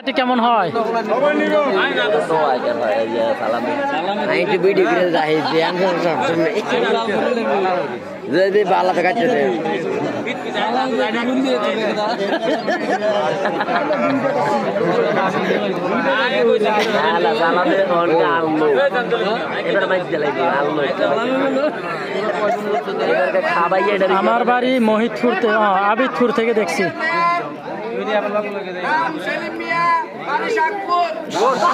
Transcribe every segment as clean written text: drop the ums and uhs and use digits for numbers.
খেলাটি কেমন হয়? আমার বাড়ি মহিতপুর, আবিদপুর থেকে দেখছি।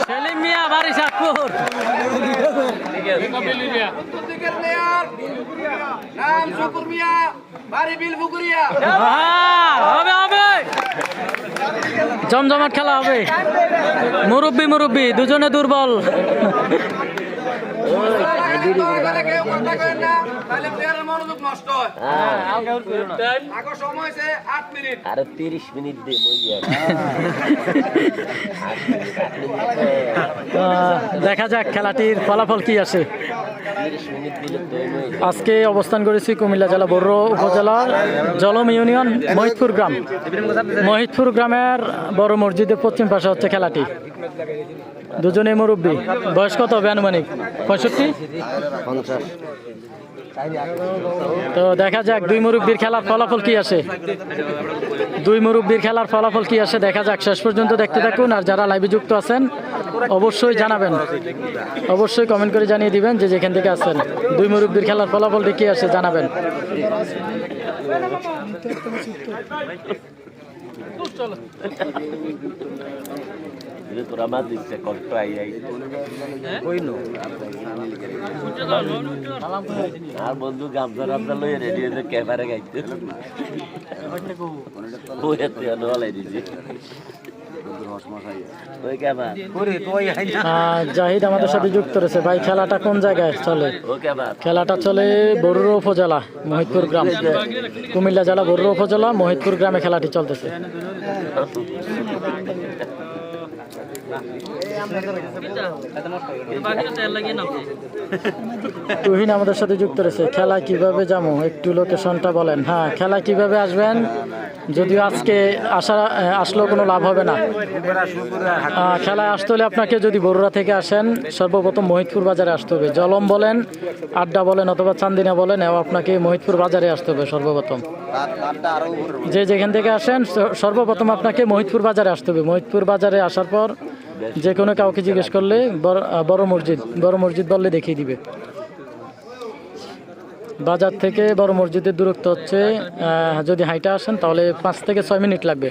সেলিম মিয়া বাড়ি শাকপুর। হবে হবে, জমজমাট খেলা হবে। মুরব্বি দুজনে দুর্বল। আরে 30 মিনিট দেখা যাক খেলাটির ফলাফল কি আসে। আজকে অবস্থান করেছি কুমিল্লা জেলা বড়ুয়া উপজেলার জলম ইউনিয়ন মহিতপুর গ্রাম। মহিতপুর গ্রামের বড় মসজিদের পশ্চিম পাশে হচ্ছে খেলাটি। দুজনে মুরব্বী। বয়স কত হবে আনুমানিক? 65? তো দেখা যাক দুই মুরব্বীর খেলার ফলাফল কি আসে। দেখা যাক। শেষ পর্যন্ত দেখতে থাকুন। আর যারা লাইভে যুক্ত আছেন অবশ্যই জানাবেন, অবশ্যই কমেন্ট করে জানিয়ে দিবেন যে যেখান থেকে আছেন। দুই মুরব্বীর খেলার ফলাফলটি কি আসে জানাবেন। আর বন্ধু গামছা রামছা লই রেডি হয়েছে ক্যামেরা গাইতে জাহিদ আমাদের সাথে যুক্ত রয়েছে। ভাই খেলাটা কোন জায়গায় চলে? খেলাটা চলে বড়ুয়া উপজেলা মহিতপুর গ্রাম, কুমিল্লা জেলা বড়ুয়া উপজেলা মহিতপুর গ্রামে খেলাটি চলতেছে। তুহিন আমাদের সাথে যুক্ত রয়েছে। খেলা কিভাবে যাবো একটু লোকেশনটা বলেন। হ্যাঁ, খেলা কিভাবে আসবেন? যদিও আজকে আসলেও কোনো লাভ হবে না। খেলায় আসতে হলে আপনাকে যদি বড়ুয়া থেকে আসেন সর্বপ্রথম মহিতপুর বাজারে আসতে হবে। জলম বলেন, আড্ডা বলেন অথবা চান্দিনা বলেন, আপনাকে মহিতপুর বাজারে আসতে হবে সর্বপ্রথম। যে যেখান থেকে আসেন সর্বপ্রথম আপনাকে মহিতপুর বাজারে আসতে হবে। মহিতপুর বাজারে আসার পর যে কোনো কাউকে জিজ্ঞেস করলে বড় মসজিদ বললে দেখিয়ে দিবে। বাজার থেকে বড় মসজিদের দূরত্ব হচ্ছে, যদি হাইটা আসেন তাহলে 5 থেকে 6 মিনিট লাগবে।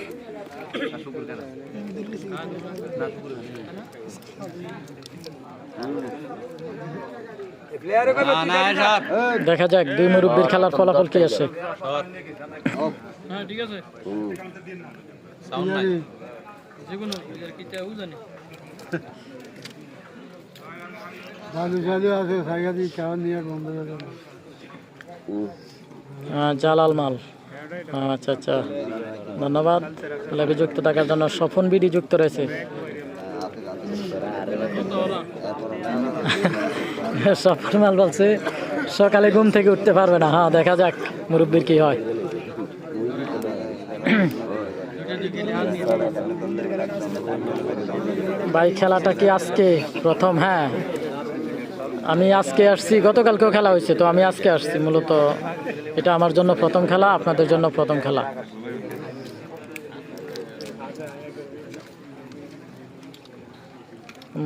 দেখা যাক দুই মুরব্বীর খেলার ফলাফল কি আসে। জালাল মাল, আচ্ছা আচ্ছা, ধন্যবাদ লাইভে যুক্ত থাকার জন্য। স্বপন বিডি যুক্ত রয়েছে। স্বপন মাল বলছে সকালে ঘুম থেকে উঠতে পারবে না। হ্যাঁ, দেখা যাক মুরব্বীর কি হয়। ভাই খেলাটা কি আজকে প্রথম? হ্যাঁ, আমি আজকে আসছি। গতকালকেও খেলা হয়েছে, তো আমি আজকে আসছি। মূলত এটা আমার জন্য প্রথম খেলা, আপনাদের জন্য প্রথম খেলা।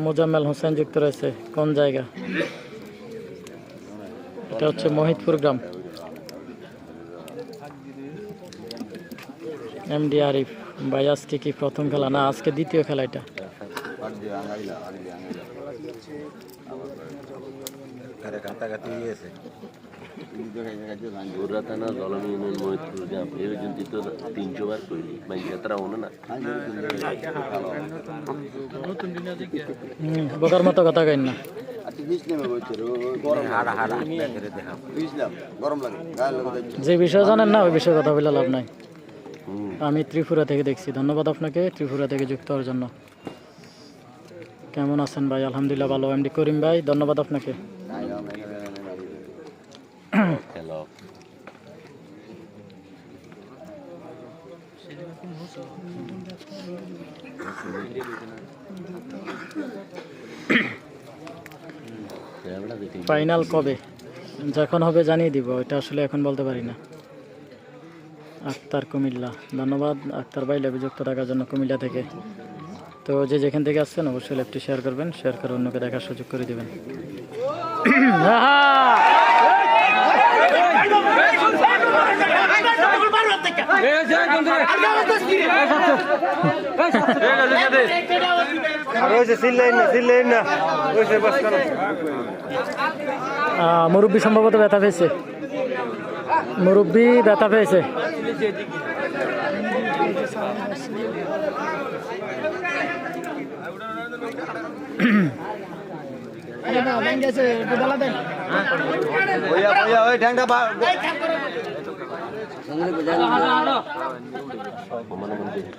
মোজাম্মেল হোসেন যুক্ত রয়েছে। কোন জায়গা? এটা হচ্ছে মহিতপুর গ্রাম। এমডি আরিফ ভাই, আজকে কি প্রথম খেলা? না, আজকে দ্বিতীয় খেলা এটা। বোকার মতো কথা কইন না। যে বিষয় জানেন না ওই বিষয়ে কথা বলে লাভ নাই। আমি ত্রিপুরা থেকে দেখছি। ধন্যবাদ আপনাকে ত্রিপুরা থেকে যুক্ত হওয়ার জন্য। কেমন আছেন ভাই? আলহামদুলিল্লাহ ভালো। এমডি করিম ভাই, ধন্যবাদ আপনাকে। ফাইনাল কবে? যখন হবে জানিয়ে দিব, এটা আসলে এখন বলতে পারি না। আক্তার কুমিল্লা, ধন্যবাদ আক্তার ভাই লাইভে যুক্ত থাকার জন্য কুমিল্লা থেকে। তো যে যেখান থেকে আসছেন অবশ্যই লাইভটি শেয়ার করবেন, শেয়ার করে অন্যকে দেখার সুযোগ করে দেবেন। মুরব্বী সম্ভবত ব্যথা পেয়েছে, মুরব্বী ব্যথা পেয়েছে। ঠ্যাংটা